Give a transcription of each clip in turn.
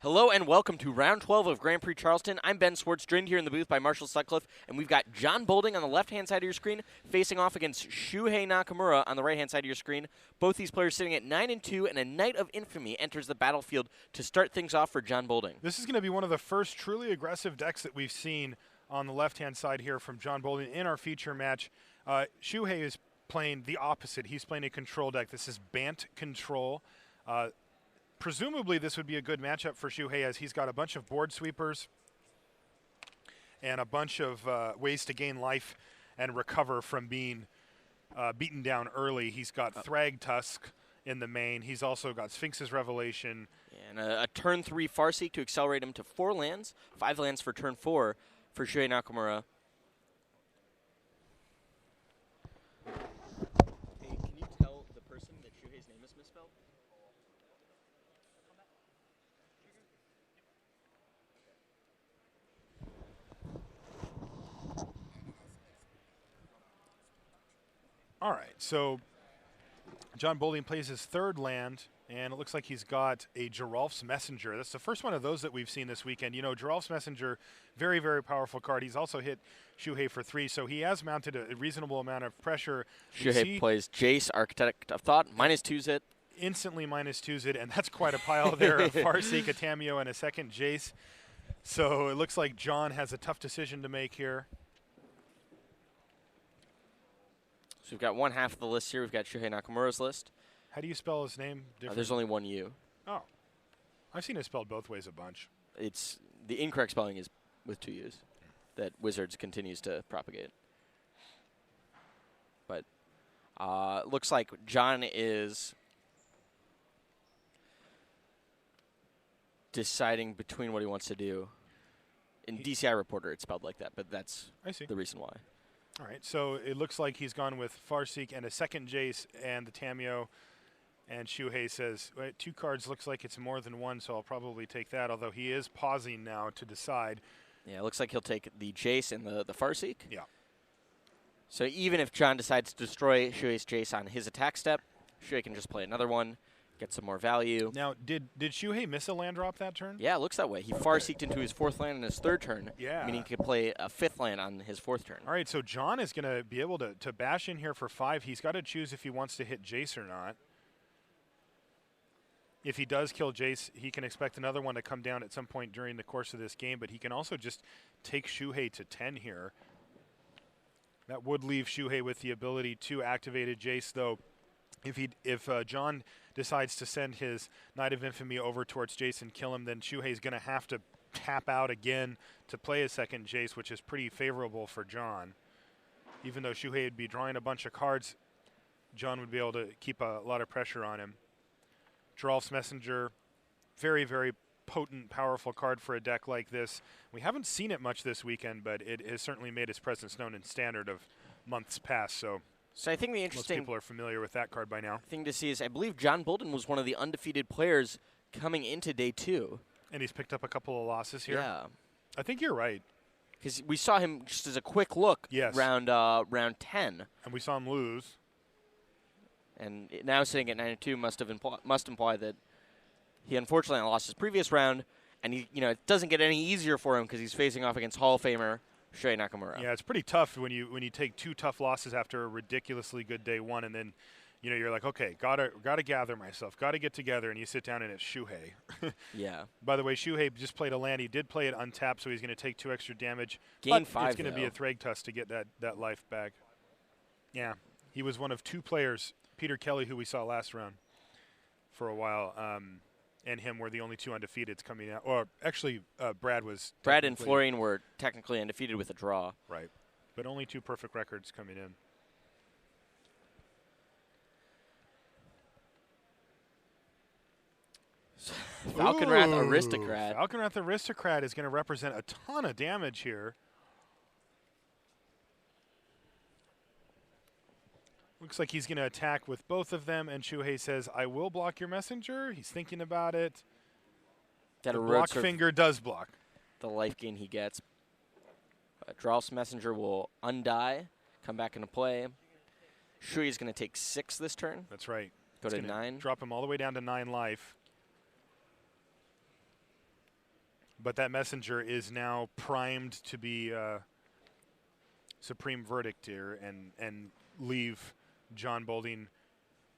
Hello and welcome to round 12 of Grand Prix Charleston. I'm Ben Swartz, joined here in the booth by Marshall Sutcliffe, and we've got John Bolding on the left-hand side of your screen, facing off against Shuhei Nakamura on the right-hand side of your screen. Both these players sitting at 9-2, and a Knight of Infamy enters the battlefield to start things off for John Bolding. This is going to be one of the first truly aggressive decks that we've seen on the left-hand side here from John Bolding in our feature match. Shuhei is playing the opposite. He's playing a control deck. This is Bant Control. Presumably, this would be a good matchup for Shuhei as he's got a bunch of board sweepers and a bunch of ways to gain life and recover from being beaten down early. He's got Thrag Tusk in the main. He's also got Sphinx's Revelation. And a turn 3 Farseek to accelerate him to 4 lands, 5 lands for turn 4 for Shuhei Nakamura. Hey, can you tell the person that Shuhei's name is misspelled? All right, so John Bolding plays his third land, and it looks like he's got a Geralf's Messenger. That's the first one of those that we've seen this weekend. You know, Geralf's Messenger, very, very powerful card. He's also hit Shuhei for 3, so he has mounted a reasonable amount of pressure. Shuhei plays Jace, Architect of Thought, -2s it. Instantly -2s it, and that's quite a pile there. A Farseek, a Tamiyo, and a second Jace. So it looks like John has a tough decision to make here. So we've got one half of the list here. We've got Shuhei Nakamura's list. How do you spell his name? There's only one U. Oh. I've seen it spelled both ways a bunch. It's the incorrect spelling is with 2 U's that Wizards continues to propagate. But looks like John is deciding between what he wants to do. In DCI Reporter, it's spelled like that, but that's the reason why. All right, so it looks like he's gone with Farseek and a second Jace and the Tamiyo. And Shuhei says, well, 2 cards looks like it's more than one, so I'll probably take that, although he is pausing now to decide. Yeah, it looks like he'll take the Jace and the Farseek. Yeah. So even if John decides to destroy Shuhei's Jace on his attack step, Shuhei can just play another one, get some more value. Now, did Shuhei miss a land drop that turn? Yeah, it looks that way. He Farseeked into his 4th land in his 3rd turn, meaning he could play a 5th land on his 4th turn. All right, so John is going to be able to bash in here for 5. He's got to choose if he wants to hit Jace or not. If he does kill Jace, he can expect another one to come down at some point during the course of this game, but he can also just take Shuhei to 10 here. That would leave Shuhei with the ability to activate a Jace, though. If John decides to send his Knight of Infamy over towards Jace and kill him, then Shuhei's going to have to tap out again to play a second Jace, which is pretty favorable for John. Even though Shuhei would be drawing a bunch of cards, John would be able to keep a lot of pressure on him. Geralf's Messenger, very, very potent, powerful card for a deck like this. We haven't seen it much this weekend, but it has certainly made its presence known in Standard of months past. So I think the interesting most people are familiar with that card by now. Thing to see is I believe John Bolding was one of the undefeated players coming into day 2. And he's picked up a couple of losses here. Yeah. I think you're right. Because we saw him just as a quick look round 10. And we saw him lose. And now sitting at 9-2 must imply that he unfortunately lost his previous round, and it doesn't get any easier for him because he's facing off against Hall of Famer Shuhei Nakamura. Yeah, it's pretty tough when you take 2 tough losses after a ridiculously good day 1, and then you're like, okay, gotta gather myself, gotta get together, and you sit down and it's Shuhei. Yeah. By the way, Shuhei just played a land. He did play it untapped, so he's going to take 2 extra damage. Gain 5. It's going to be a Thrag Tusk to get that life back. Yeah, he was one of 2 players. Peter Kelly, who we saw last round for a while, and him were the only 2 undefeateds coming out. Or actually, Brad and Florian were technically undefeated with a draw. Right, but only 2 perfect records coming in. Falconwrath Aristocrat. Falconwrath Aristocrat is going to represent a ton of damage here. Looks like he's going to attack with both of them, and Shuhei says, I will block your messenger. He's thinking about it. The block finger does block. The life gain he gets. Geralf's Messenger will undie, come back into play. Shuhei's going to take 6 this turn. That's right. Go to 9. Drop him all the way down to 9 life. But that messenger is now primed to be supreme verdict here and leave John Bolding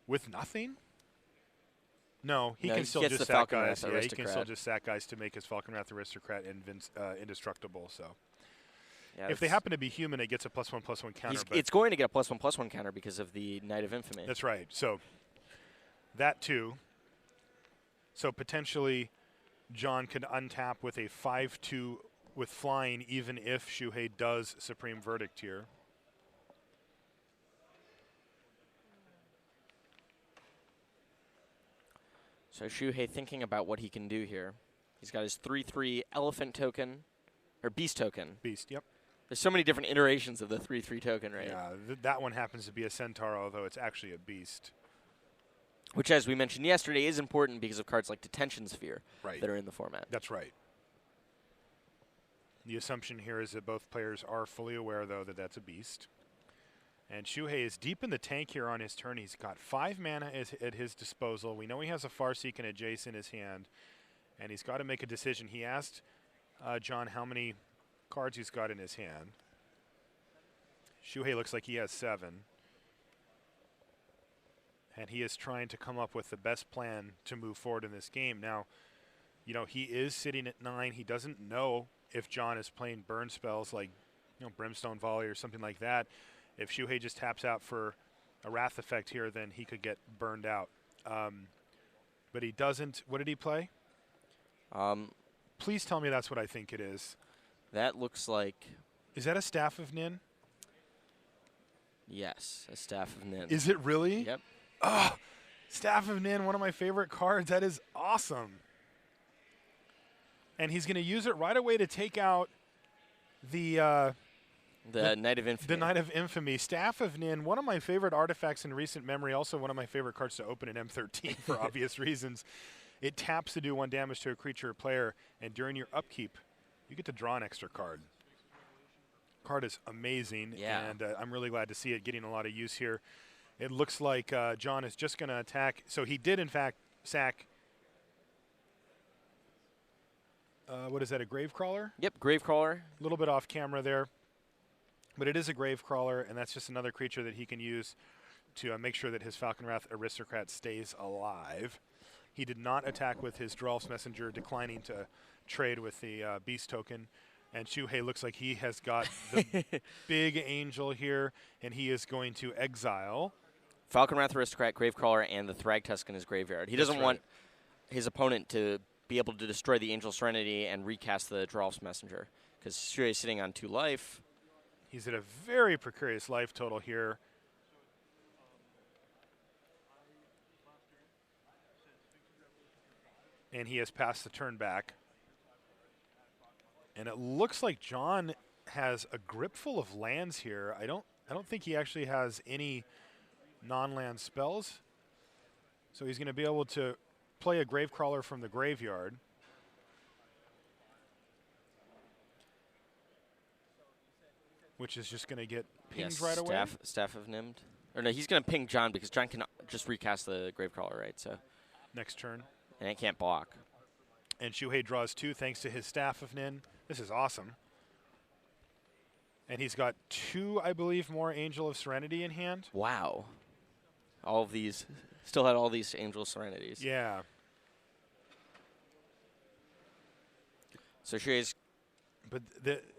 with nothing. No, he can still just sack guys. Yeah, he can still just sack guys to make his Falcon Wrath Aristocrat indestructible. So, yeah, if they happen to be human, it gets a +1/+1 counter. It's going to get a +1/+1 counter because of the Knight of Infamy. That's right. So, that too. So potentially, John could untap with a 5/2 with flying, even if Shuhei does Supreme Verdict here. So Shuhei thinking about what he can do here. He's got his 3/3 elephant token, or beast token. Beast, yep. There's so many different iterations of the 3/3 token, right? Yeah, that one happens to be a centaur, although it's actually a beast. Which, as we mentioned yesterday, is important because of cards like Detention Sphere that are in the format. That's right. The assumption here is that both players are fully aware, though, that that's a beast. And Shuhei is deep in the tank here on his turn. He's got 5 mana at his disposal. We know he has a Farseek and a Jace in his hand, and he's got to make a decision. He asked John how many cards he's got in his hand. Shuhei looks like he has 7. And he is trying to come up with the best plan to move forward in this game. Now, you know, he is sitting at 9. He doesn't know if John is playing burn spells like, you know, Brimstone Volley or something like that. If Shuhei just taps out for a Wrath effect here, then he could get burned out. But he doesn't. What did he play? Please tell me that's what I think it is. That looks like... Is that a Staff of Nin? Yes, a Staff of Nin. Is it really? Yep. Oh, Staff of Nin, one of my favorite cards. That is awesome. And he's going to use it right away to take out the Knight of Infamy. The Knight of Infamy. Staff of Nin, one of my favorite artifacts in recent memory, also one of my favorite cards to open in M13 for obvious reasons. It taps to do 1 damage to a creature or player, and during your upkeep, you get to draw an extra card. Card is amazing, and I'm really glad to see it getting a lot of use here. It looks like John is just going to attack. So he did, in fact, sack. What is that, a Gravecrawler? Yep, Gravecrawler. A little bit off camera there. But it is a Gravecrawler, and that's just another creature that he can use to make sure that his Falcon Wrath Aristocrat stays alive. He did not attack with his Drolf's Messenger, declining to trade with the Beast token. And Shuhei looks like he has got the big angel here, and he is going to exile Falcon Wrath Aristocrat, Gravecrawler, and the Thragtusk in his graveyard. He doesn't want his opponent to be able to destroy the Angel Serenity and recast the Drolf's Messenger, because Shuhei is sitting on 2 life. He's at a very precarious life total here. And he has passed the turn back. And it looks like John has a grip full of lands here. I don't think he actually has any non-land spells. So he's going to be able to play a Gravecrawler from the graveyard. Which is just going to get pinged right away. Staff of Nimd. Or no, he's going to ping John because John can just recast the Gravecrawler, right? So next turn. And it can't block. And Shuhei draws 2 thanks to his Staff of Nin. This is awesome. And he's got 2, I believe, more Angel of Serenity in hand. Wow. All of these, still had all these Angel Serenities. Yeah. So Shuhei's... But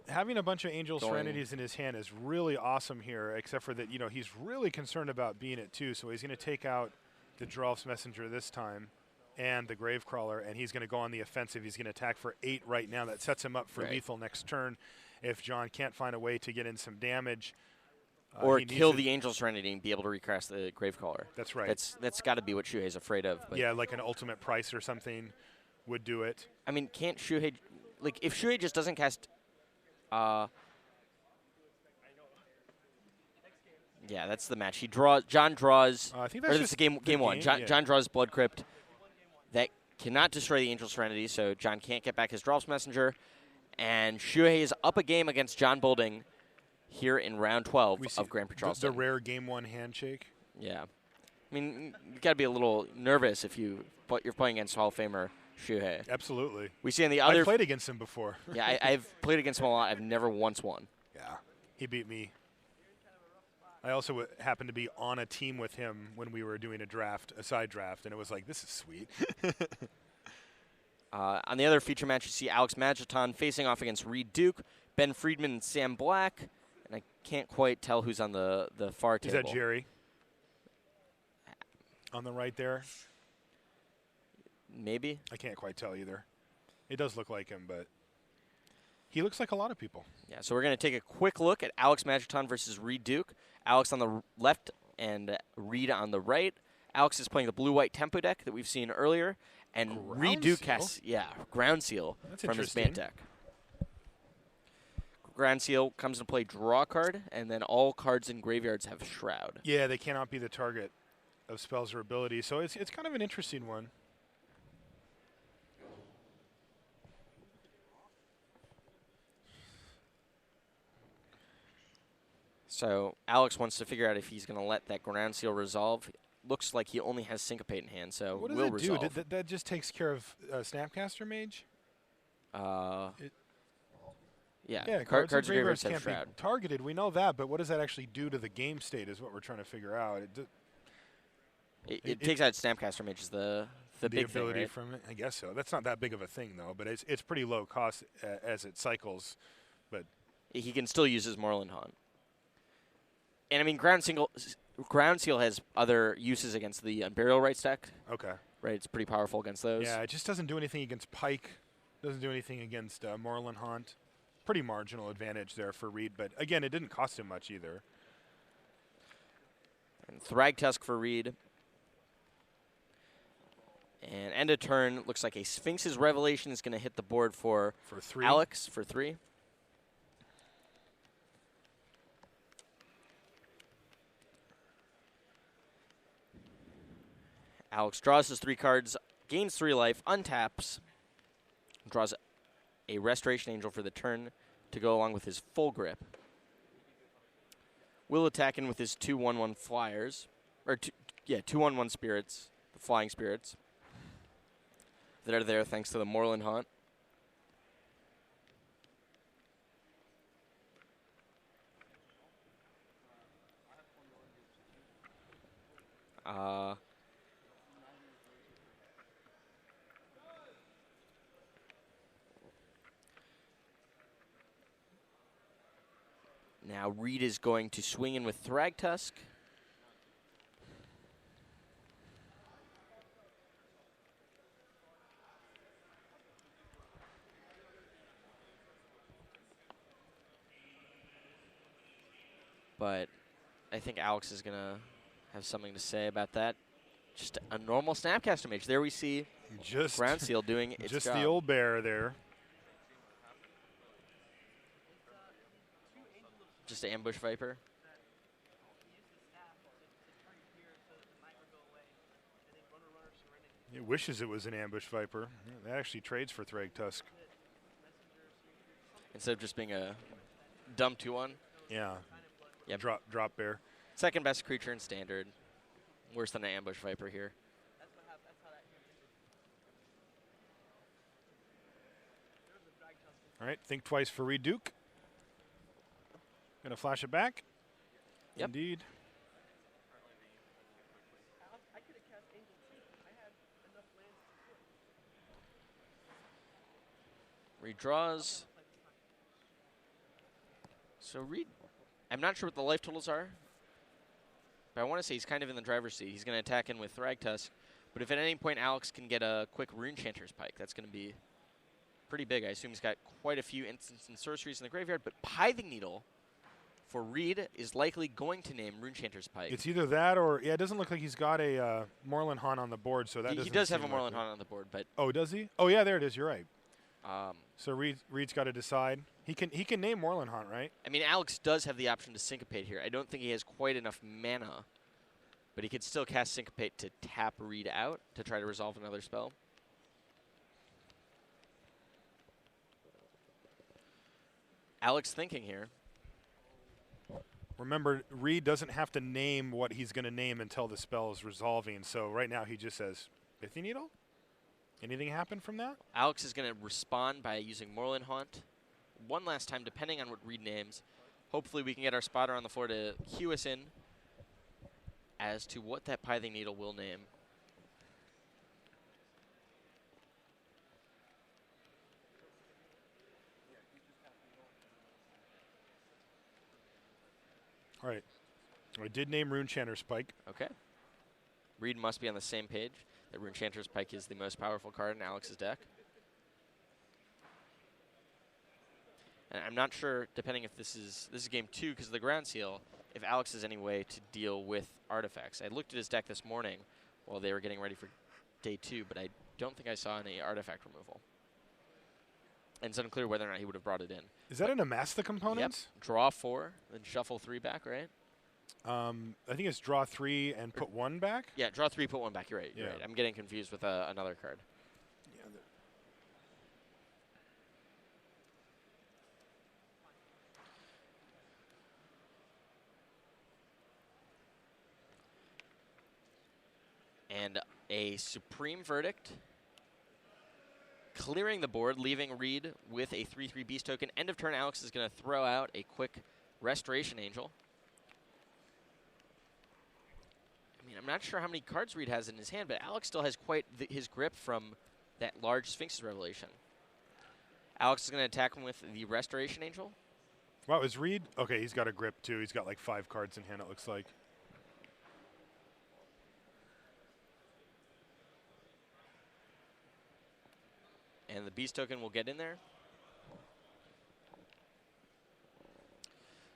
having a bunch of Angel Serenities in his hand is really awesome here, except for that, you know, he's really concerned about being at 2, so he's going to take out the Drolf's Messenger this time and the Gravecrawler, and he's going to go on the offensive. He's going to attack for 8 right now. That sets him up for lethal next turn if John can't find a way to get in some damage. Or kill the Angel Serenity and be able to recast the Gravecrawler. That's right. That's got to be what Shuhei's afraid of. But yeah, like an ultimate price or something would do it. I mean, can't Shuhei... Like, if Shuhei just doesn't cast... yeah, that's the match. He draws... John draws... I think that's just game 1. John draws Blood Crypt. That cannot destroy the Angel Serenity, so John can't get back his Drolf's Messenger. And Shuhei is up a game against John Bolding here in round 12 of Grand Prix Charleston. The rare game 1 handshake. Yeah. I mean, you got to be a little nervous if you're playing against Hall of Famer Shuhei. Absolutely. We see on the I other. played against him before. Yeah, I've played against him a lot. I've never once won. Yeah, he beat me. I also happened to be on a team with him when we were doing a side draft, and it was like, this is sweet. On the other feature match, you see Alex Magiton facing off against Reed Duke, Ben Friedman, and Sam Black. And I can't quite tell who's on the far table. Is that Jerry? On the right there? Maybe. I can't quite tell either. It does look like him, but he looks like a lot of people. Yeah, so we're going to take a quick look at Alex Magiton versus Reed Duke. Alex on the left and Reed on the right. Alex is playing the blue-white tempo deck that we've seen earlier. And Reed Duke has, Ground Seal from his Bant deck. Ground Seal comes into play, draw a card, and then all cards in graveyards have Shroud. Yeah, they cannot be the target of spells or abilities, so it's kind of an interesting one. So Alex wants to figure out if he's going to let that Ground Seal resolve. Looks like he only has Syncopate in hand, so what does will it resolve. do? That just takes care of Snapcaster Mage? Yeah, cards in graveyards have can't Shroud. be targeted. We know that, but what does that actually do to the game state is what we're trying to figure out. It takes out Snapcaster Mage is the big ability thing, right? from it. I guess so. That's not that big of a thing, though, but it's pretty low cost as it cycles. But He can still use his Moreland Haunt. And, I mean, Ground Seal has other uses against the Burial Rites deck. okay. Right, it's pretty powerful against those. Yeah, it just doesn't do anything against Pike. Doesn't do anything against Moreland Haunt. Pretty marginal advantage there for Reed, but again, it didn't cost him much either. And Thragtusk for Reed. And end of turn, looks like a Sphinx's Revelation is going to hit the board for 3. Alex for 3. Alex draws his 3 cards, gains 3 life, untaps, draws a Restoration Angel for the turn to go along with his full grip. Will attack in with his 2/1/1 flyers, or 2/1/1 spirits, the flying spirits that are there thanks to the Moreland Haunt. Now Reed is going to swing in with Thragtusk. But I think Alex is going to have something to say about that. Just a normal Snapcaster Mage. There we see Ground Seal doing its just job. the old bear there. Just an Ambush Viper. It wishes it was an Ambush Viper. Yeah, that actually trades for Thragtusk. Instead of just being a dumb 2/1. Yeah. Yep. Drop bear. Second best creature in Standard. Worse than an Ambush Viper here. All right, think twice for Reed Duke. Gonna flash it back. Yep. Indeed. Redraws. So Reed, I'm not sure what the life totals are, but I want to say he's kind of in the driver's seat. He's going to attack in with Thragtusk, but if at any point Alex can get a quick Runechanter's Pike, that's going to be pretty big. I assume he's got quite a few instants and sorceries in the graveyard, but Pithing Needle for Reed is likely going to name Runechanter's Pike. It's either that or, yeah, it doesn't look like he's got a Moreland Haunt on the board, so that doesn't He does have a seem Moreland likely. Haunt on the board, but Oh, does he? Oh, yeah, there it is. You're right. So Reed's got to decide. He can name Moreland Haunt, right? I mean, Alex does have the option to Syncopate here. I don't think he has quite enough mana, but he could still cast Syncopate to tap Reed out to try to resolve another spell. Alex thinking here. Remember, Reed doesn't have to name what he's going to name until the spell is resolving. So right now he just says, Pithing Needle? Anything happen from that? Alex is going to respond by using Moreland Haunt one last time, depending on what Reed names. Hopefully we can get our spotter on the floor to cue us in as to what that Pithing Needle will name. All right. I did name Runechanter's Pike. Okay. Reed must be on the same page that Runechanter's Pike is the most powerful card in Alex's deck. And I'm not sure, depending if this is game 2 because of the ground seal, if Alex has any way to deal with artifacts. I looked at his deck this morning while they were getting ready for day 2, but I don't think I saw any artifact removal. And it's unclear whether or not he would have brought it in. Is that an amass the components? Yep. Draw 4, then shuffle 3 back, right? I think it's draw 3 and put 1 back. Yeah, draw 3, put 1 back. You're right. Yeah. You're right. I'm getting confused with another card. And a Supreme Verdict, clearing the board, leaving Reed with a 3/3 Beast token. End of turn, Alex is going to throw out a quick Restoration Angel. I mean, I'm not sure how many cards Reed has in his hand, but Alex still has quite his grip from that large Sphinx's Revelation. Alex is going to attack him with the Restoration Angel. Wow, is Reed? Okay, he's got a grip too. He's got like 5 cards in hand, it looks like. And the Beast token will get in there.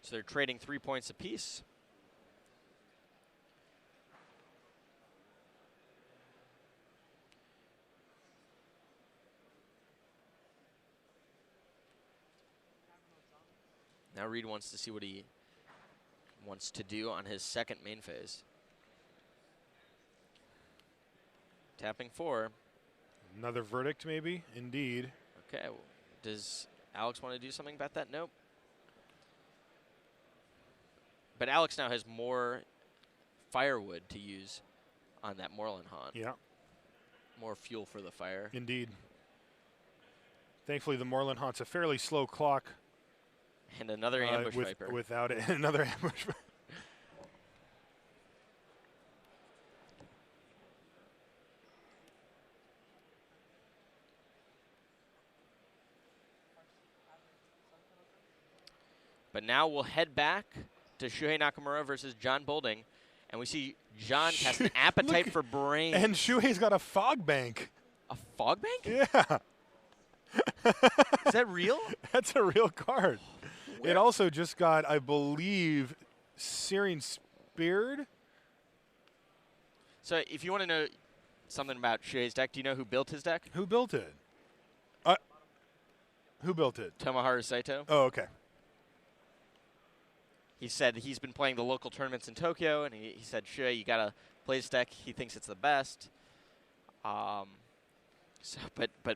So they're trading 3 points apiece. Now Reed wants to see what he wants to do on his second main phase. Tapping 4. Another Verdict, maybe? Indeed. Okay. Does Alex want to do something about that? Nope. But Alex now has more firewood to use on that Moreland Haunt. Yeah. More fuel for the fire. Indeed. Thankfully, the Moreland Haunt's a fairly slow clock. And another Ambush Viper. Without it, another Ambush Viper. But now we'll head back to Shuhei Nakamura versus John Bolding. And we see John cast an Appetite for Brains. And Shuhei's got a Fog Bank. A Fog Bank? Yeah. Is that real? That's a real card. Where? It also just got, I believe, Searing Speared. So if you want to know something about Shuhei's deck, do you know who built his deck? Who built it? Who built it? Tomoharu Saito. Oh, okay. He said he's been playing the local tournaments in Tokyo, and he said, Shuhei, you got to play this deck. He thinks it's the best. But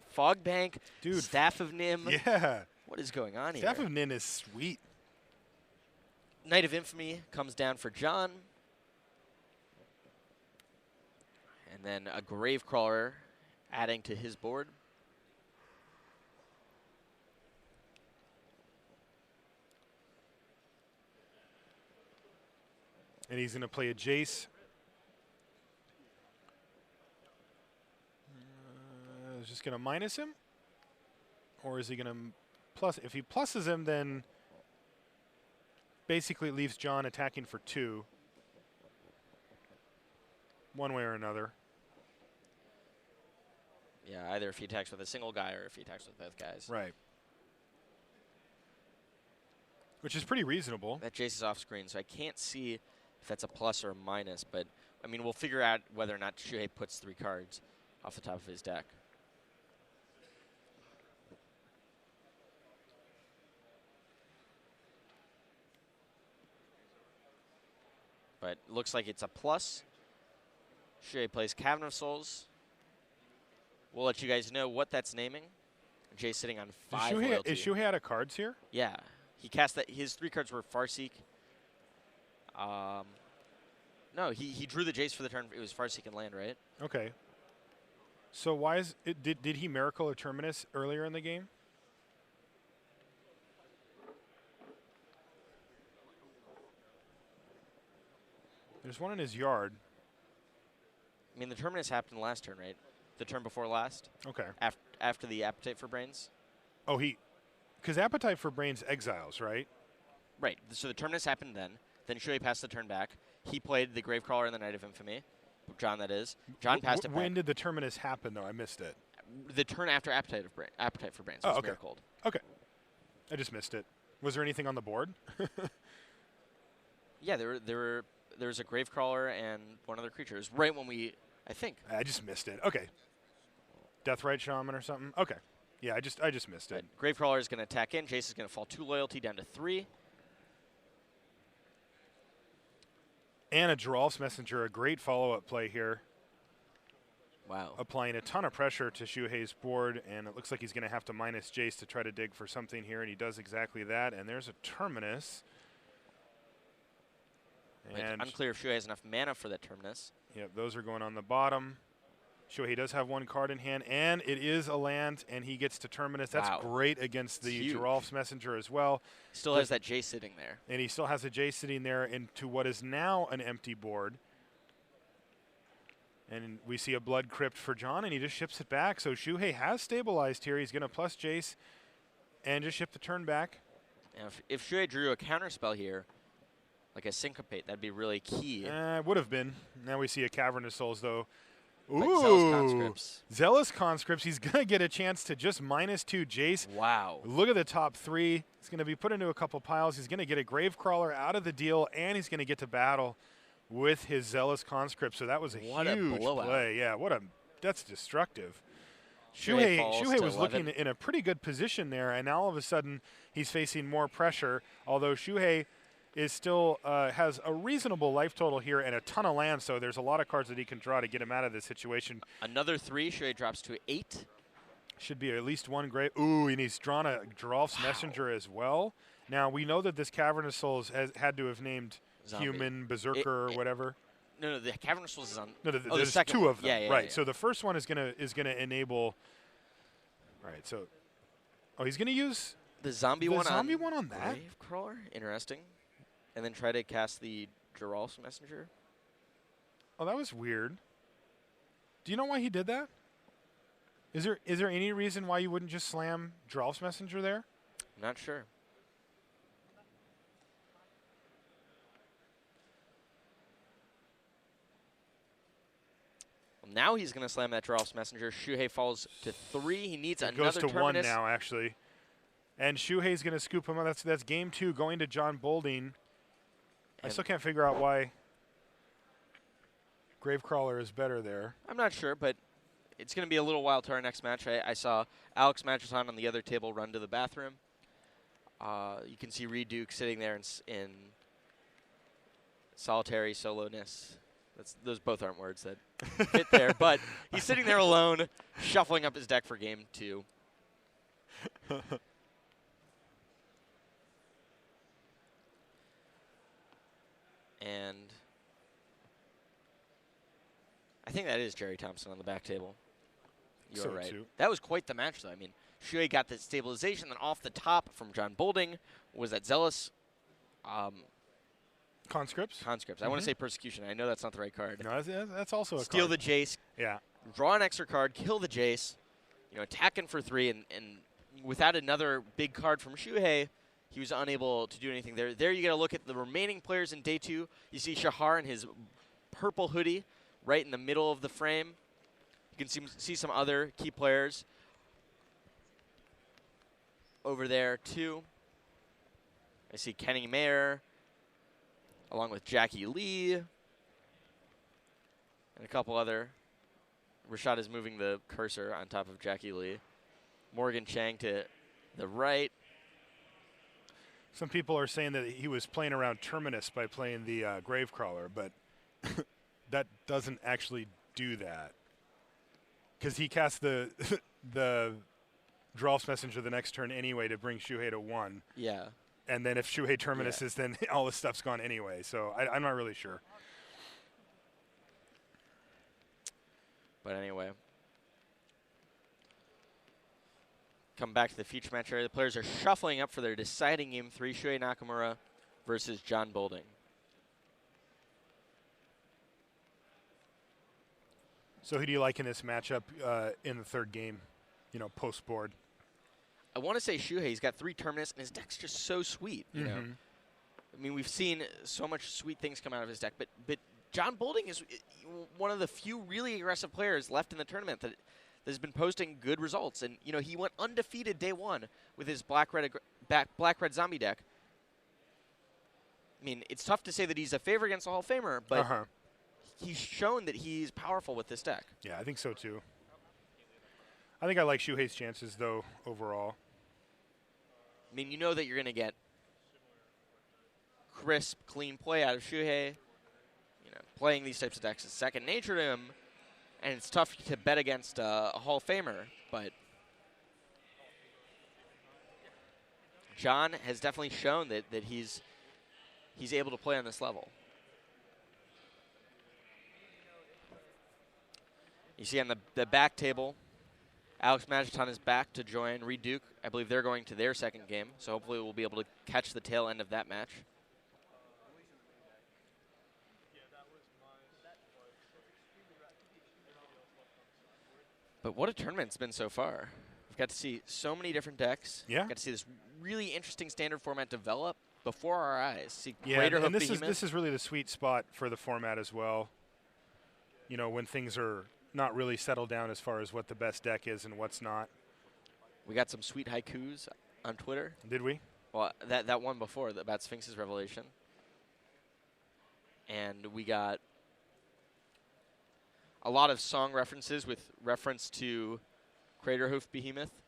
Fog Bank, Dude, Staff of Nim. Yeah. What is going on here? Staff of Nin is sweet. Knight of Infamy comes down for John. And then a Gravecrawler adding to his board. And he's going to play a Jace. Is just going to minus him? Or is he going to plus? If he pluses him, then basically it leaves John attacking for 2. One way or another. Yeah, either if he attacks with a single guy or if he attacks with both guys. Right. Which is pretty reasonable. That Jace is off screen, so I can't see if that's a plus or a minus. But, I mean, we'll figure out whether or not Shuhei puts 3 cards off the top of his deck. But looks like it's a plus. Shuhei plays Cavern of Souls. We'll let you guys know what that's naming. Jay's sitting on 5 loyalty. Is Shuhei out of cards here? Yeah. He cast that. His 3 cards were Farseek. No, he drew the Jace for the turn. It was Farseek and land, right? Okay. So why is it? Did he miracle a Terminus earlier in the game? There's one in his yard. I mean, the Terminus happened last turn, right? The turn before last? Okay. After the Appetite for Brains? Oh, because Appetite for Brains exiles, right? Right. So the Terminus happened then. Then Shuhei passed the turn back. He played the Gravecrawler in the Night of Infamy. John, that is. John passed it back. When did the Terminus happen, though? I missed it. The turn after Appetite for Brains Oh, was okay. miracled. Okay. I just missed it. Was there anything on the board? Yeah, there was a Gravecrawler and one other creature. It was right when I think. I just missed it. Okay. Deathrite Shaman or something? Okay. Yeah, I just missed it. Gravecrawler is going to attack in. Jace is going to fall 2 loyalty down to 3. And a Giralf's Messenger, a great follow-up play here. Wow. Applying a ton of pressure to Shuhei's board, and it looks like he's going to have to minus Jace to try to dig for something here, and he does exactly that. And there's a Terminus. And unclear if Shuhei has enough mana for that Terminus. Yep, those are going on the bottom. Shuhei does have one card in hand, and it is a land, and he gets to Terminus. That's great against the Giralf's Messenger as well. Still has that Jace sitting there. And he still has a Jace sitting there into what is now an empty board. And we see a Blood Crypt for John, and he just ships it back. So Shuhei has stabilized here. He's going to plus Jace and just ship the turn back. Now, if Shuhei drew a counterspell here, like a Syncopate, that'd be really key. Would have been. Now we see a Cavernous Souls, though. Ooh, Zealous Conscripts. Zealous Conscripts. He's going to get a chance to just -2 Jace. Wow. Look at the top 3. He's going to be put into a couple piles. He's going to get a Gravecrawler out of the deal, and he's going to get to battle with his Zealous Conscript. So that was a huge play. Yeah, that's destructive. Shuhei was looking in a pretty good position there, and now all of a sudden he's facing more pressure, although Shuhei is still has a reasonable life total here and a ton of land, so there's a lot of cards that he can draw to get him out of this situation. Another 3, Shuhei drops to 8. Should be at least one great. Ooh, and he's drawn a Giralf's Messenger as well. Now, we know that this Cavernous Souls had to have named Zombie. Human, Berserker, or whatever. No, the Cavernous Souls is on. No, the there's second 2 of them. Yeah, right. Yeah. So the first one is gonna enable. All right. So, he's gonna use the zombie one on that. Gravecrawler. Interesting. And then try to cast the Giralf's Messenger. Oh, that was weird. Do you know why he did that? Is there any reason why you wouldn't just slam Giralf's Messenger there? I'm not sure. Well, now he's going to slam that Giralf's Messenger. Shuhei falls to 3. He needs another Terminus. Goes to Terminus. 1 now, actually. And Shuhei's going to scoop him up. That's game 2 going to John Bolding. I still can't figure out why Gravecrawler is better there. I'm not sure, but it's going to be a little while to our next match. I saw Alex Matrasan on the other table run to the bathroom. You can see Reed Duke sitting there in solitary soloness. Those both aren't words that fit there, but he's sitting there alone, shuffling up his deck for game 2. And I think that is Jerry Thompson on the back table. You're right. Too. That was quite the match, though. I mean, Shuhei got the stabilization, then off the top from John Bolding was that Zealous Conscripts. I want to say Persecution. I know that's not the right card. No, that's also a Steal card. the Jace. Yeah. Draw an extra card. Kill the Jace. Attacking for 3, and without another big card from Shuhei, he was unable to do anything there. There you got to look at the remaining players in day 2. You see Shahar in his purple hoodie right in the middle of the frame. You can see some other key players over there too. I see Kenny Mayer along with Jackie Lee and a couple other. Rashad is moving the cursor on top of Jackie Lee. Morgan Chang to the right. Some people are saying that he was playing around Terminus by playing the Gravecrawler, but that doesn't actually do that. Because he cast the Giralf's Messenger the next turn anyway to bring Shuhei to 1. Yeah. And then if Shuhei Terminuses, then all this stuff's gone anyway. So I'm not really sure. But anyway, Come back to the feature match area. The players are shuffling up for their deciding game 3, Shuhei Nakamura versus John Bolding. So who do you like in this matchup in the third game, post-board? I want to say Shuhei. He's got 3 Terminus, and his deck's just so sweet, you know. I mean, we've seen so much sweet things come out of his deck, but John Bolding is one of the few really aggressive players left in the tournament that has been posting good results. And, he went undefeated day 1 with his black-red zombie deck. I mean, it's tough to say that he's a favorite against the Hall of Famer, but he's shown that he's powerful with this deck. Yeah, I think so, too. I think I like Shuhei's chances, though, overall. I mean, you know that you're going to get crisp, clean play out of Shuhei. Playing these types of decks is second nature to him, and it's tough to bet against a Hall of Famer, but John has definitely shown that he's able to play on this level. You see on the back table, Alex Magiton is back to join Reed Duke. I believe they're going to their second game, so hopefully we'll be able to catch the tail end of that match. But what a tournament it's been so far. We've got to see so many different decks. Yeah. Got to see this really interesting standard format develop before our eyes. See and this is really the sweet spot for the format as well. When things are not really settled down as far as what the best deck is and what's not. We got some sweet haikus on Twitter. Did we? Well, that one before about Sphinx's Revelation. And we got a lot of song references with reference to Craterhoof Behemoth.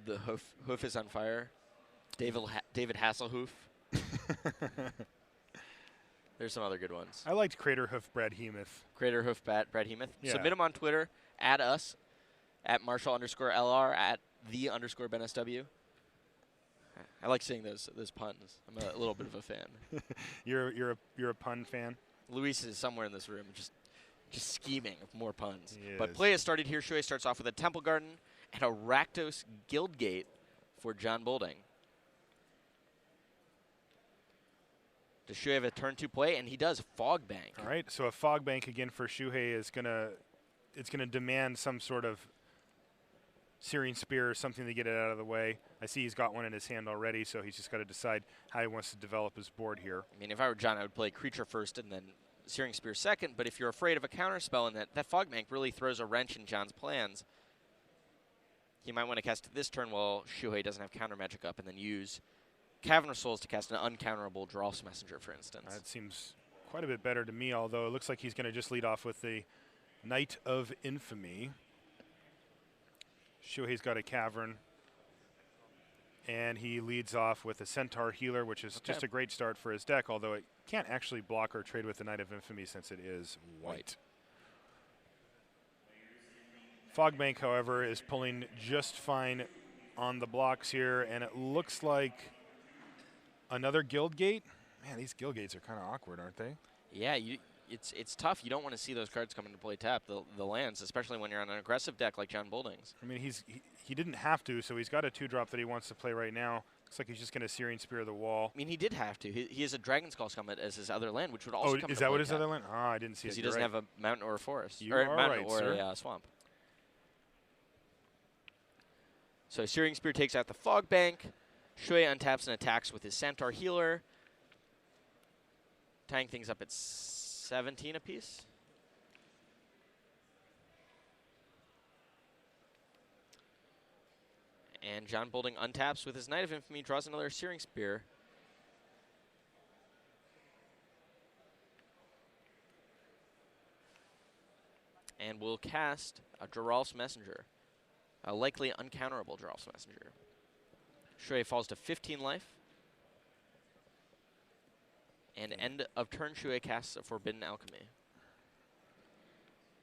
The hoof is on fire. David Hasselhoof. There's some other good ones. I liked Craterhoof Bradhemoth. Craterhoof Bradhemoth. Yeah. Submit them on Twitter. Add us at Marshall_LR at @the_BenSW. I like seeing those puns. I'm a little bit of a fan. You're a pun fan? Luis is somewhere in this room just scheming of more puns. Yes. But play has started here. Shuhei starts off with a Temple Garden and a Rakdos Guildgate for John Bolding. Does Shuhei have a turn 2 play? And he does. Fog Bank. All right, so a Fog Bank again for Shuhei is it's gonna demand some sort of Searing Spear or something to get it out of the way. I see he's got one in his hand already, so he's just got to decide how he wants to develop his board here. I mean, if I were John, I would play Creature first and then Searing Spear second, but if you're afraid of a counterspell and that Fog Bank really throws a wrench in John's plans, he might want to cast it this turn while Shuhei doesn't have counter magic up and then use Cavern of Souls to cast an uncounterable Drolf's Messenger, for instance. That seems quite a bit better to me, although it looks like he's going to just lead off with the Knight of Infamy. Shuhei's got a Cavern, and he leads off with a Centaur Healer, which is just a great start for his deck, although it can't actually block or trade with the Knight of Infamy since it is white. Fogbank, however, is pulling just fine on the blocks here, and it looks like another Guildgate. Man, these Guildgates are kind of awkward, aren't they? Yeah, it's tough. You don't want to see those cards come into play tap, the lands, especially when you're on an aggressive deck like John Bolding's. I mean, he didn't have to, so he's got a 2-drop that he wants to play right now. Looks like he's just going to Searing Spear the wall. I mean, he did have to. He has a Dragon Skull Summit as his other land, which would also come into play. Is that what his other land? Ah, I didn't see it. Because he doesn't have a mountain or a forest. You are mountain right, or sir. a swamp. So Searing Spear takes out the Fog Bank. Shuhei untaps and attacks with his Centaur Healer, tying things up at 17 apiece. And John Bolding untaps with his Knight of Infamy, draws another Searing Spear. And will cast a Drolf's Messenger, a likely uncounterable Drolf's Messenger. Shuhei falls to 15 life. And end of turn, Shuhei casts a Forbidden Alchemy.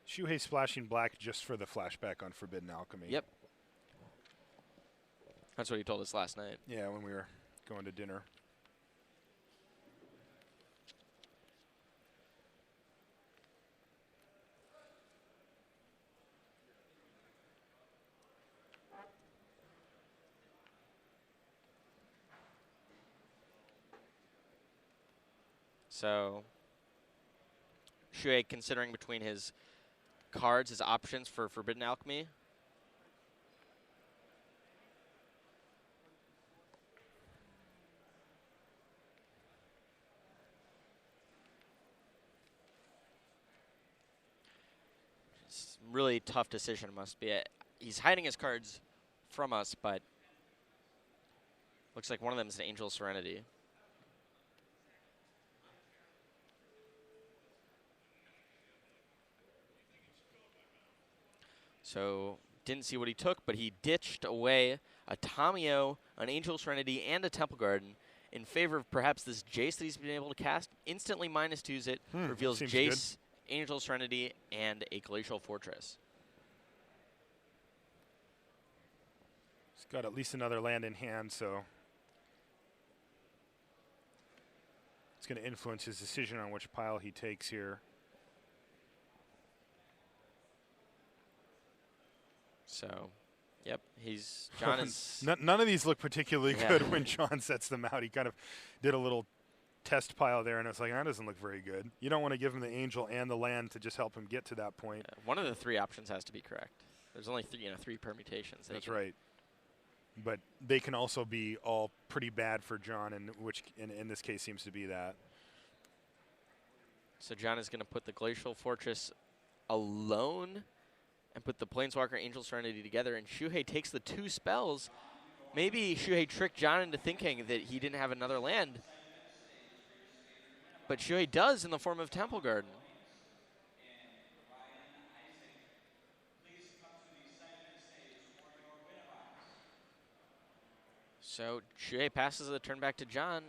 Shuhei splashing black just for the flashback on Forbidden Alchemy. Yep. That's what he told us last night. Yeah, when we were going to dinner. So Shuhei considering between his cards, his options for Forbidden Alchemy. It's a really tough decision, must be. He's hiding his cards from us, but looks like one of them is an Angel Serenity. So didn't see what he took, but he ditched away a Tamio, an Angel Serenity, and a Temple Garden in favor of perhaps this Jace that he's been able to cast. Instantly -2s it, reveals Jace, good. Angel Serenity, and a Glacial Fortress. He's got at least another land in hand, so it's going to influence his decision on which pile he takes here. So, yep, John is... None of these look particularly good when John sets them out. He kind of did a little test pile there, and it's like, that doesn't look very good. You don't want to give him the Angel and the land to just help him get to that point. One of the three options has to be correct. There's only three permutations. That's right. But they can also be all pretty bad for John, and which in this case seems to be that. So John is going to put the Glacial Fortress alone and put the Planeswalker Angel Serenity together, and Shuhei takes the 2 spells. Maybe Shuhei tricked John into thinking that he didn't have another land, but Shuhei does in the form of Temple Garden. So Shuhei passes the turn back to John.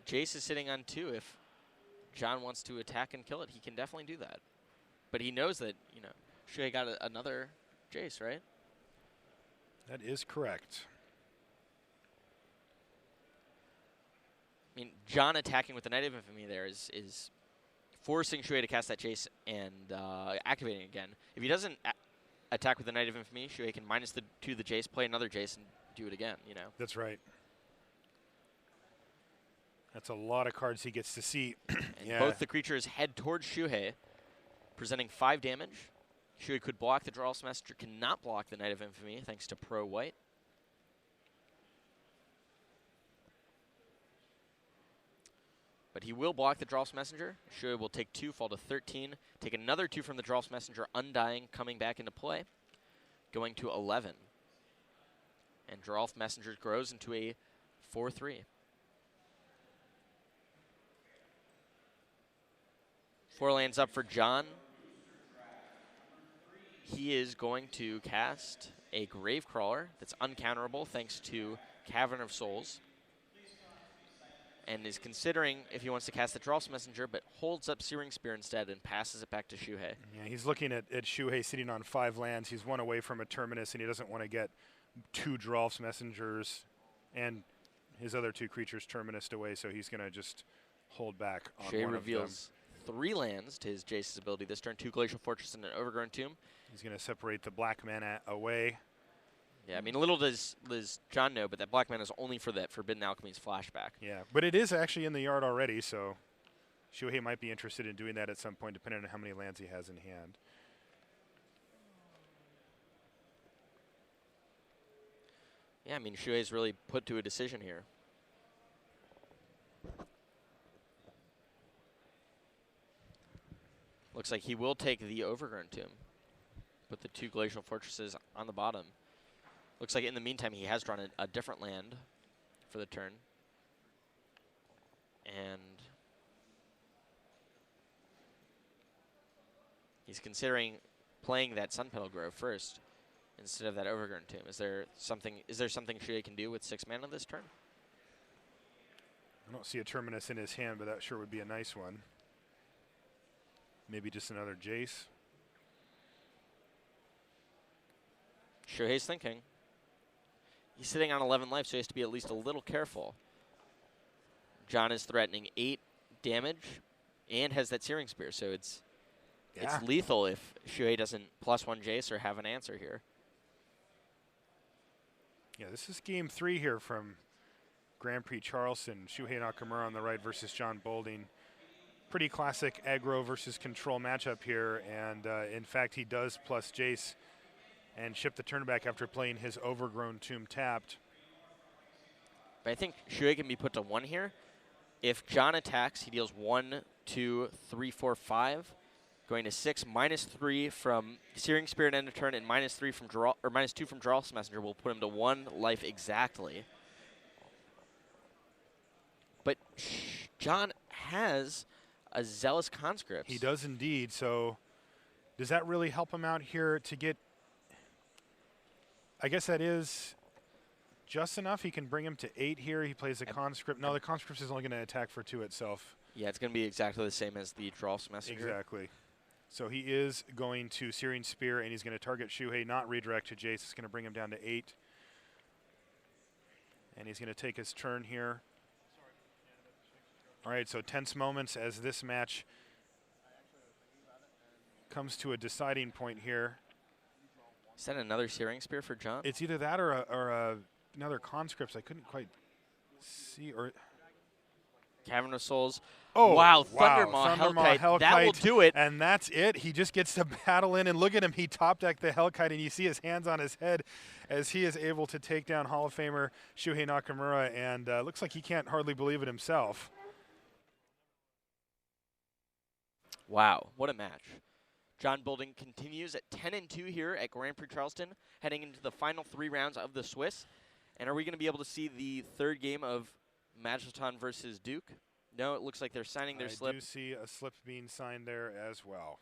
Jace is sitting on 2. If John wants to attack and kill it, he can definitely do that. But he knows that, Shuhei got another Jace, right? That is correct. I mean, John attacking with the Knight of Infamy there is forcing Shuhei to cast that Jace and activating again. If he doesn't attack with the Knight of Infamy, Shuhei can -2 the Jace, play another Jace, and do it again, That's right. That's a lot of cards he gets to see. And both the creatures head towards Shuhei, presenting 5 damage. Shuhei could block the Drawless Messenger, cannot block the Knight of Infamy, thanks to Pro White. But he will block the Drawless Messenger. Shuhei will take 2, fall to 13, take another 2 from the Drawless Messenger, Undying, coming back into play, going to 11. And Drawless Messenger grows into a 4/3. 4 lands up for John. He is going to cast a Gravecrawler that's uncounterable thanks to Cavern of Souls, and is considering if he wants to cast the Drawless Messenger, but holds up Searing Spear instead and passes it back to Shuhei. Yeah, he's looking at Shuhei sitting on 5 lands. He's 1 away from a Terminus, and he doesn't want to get 2 Drawless Messengers and his other 2 creatures Terminused away, so he's going to just hold back on Shuhei one reveals 3 lands to his Jace's ability this turn, 2 Glacial Fortress and an Overgrown Tomb. He's going to separate the black mana away. Yeah, I mean, little does John know, but that black mana is only for that Forbidden Alchemy's flashback. Yeah, but it is actually in the yard already, so Shuhei might be interested in doing that at some point, depending on how many lands he has in hand. Yeah, I mean, Shuhei's really put to a decision here. Looks like he will take the Overgrown Tomb. Put the 2 Glacial Fortresses on the bottom. Looks like in the meantime he has drawn a different land for the turn. And he's considering playing that Sun Petal Grove first instead of that Overgrown Tomb. Is there something Shuhei can do with 6 mana this turn? I don't see a Terminus in his hand, but that sure would be a nice one. Maybe just another Jace. Shuhei's thinking. He's sitting on 11 life, so he has to be at least a little careful. John is threatening 8 damage and has that Searing Spear, so it's lethal if Shuhei doesn't +1 Jace or have an answer here. Yeah, this is game 3 here from Grand Prix Charleston. Shuhei Nakamura on the right versus John Bolding. Pretty classic aggro versus control matchup here, and in fact he does plus Jace and ship the turn back after playing his overgrown tomb tapped. But I think Shuhei can be put to 1 here. If John attacks, he deals 1, 2, 3, 4, 5. Going to 6, -3 from Searing Spirit end of turn, and -3 from draw, or -2 from Drawless Messenger will put him to 1 life exactly. But John has a Zealous Conscript. He does indeed. So does that really help him out here to get? I guess that is just enough. He can bring him to 8 here. He plays a Conscript. No, the Conscript is only going to attack for 2 itself. Yeah, it's going to be exactly the same as the Drawless Messenger. Exactly. So he is going to Searing Spear, and he's going to target Shuhei, not redirect to Jace. It's going to bring him down to 8. And he's going to take his turn here. All right, so tense moments as this match comes to a deciding point here. Is that another Searing Spear for John? It's either that or another Conscripts. I couldn't quite see. Or Cavern of Souls. Oh, wow, Thundermaw Hellkite. That will do it. And that's it. He just gets to battle in, and look at him. He top-decked the Hellkite, and you see his hands on his head as he is able to take down Hall of Famer Shuhei Nakamura, and looks like he can't hardly believe it himself. Wow, what a match. John Bolding continues at 10-2 here at Grand Prix Charleston, heading into the final 3 rounds of the Swiss. And are we going to be able to see the 3rd game of Magilton versus Duke? No, it looks like they're signing their slip. I do see a slip being signed there as well.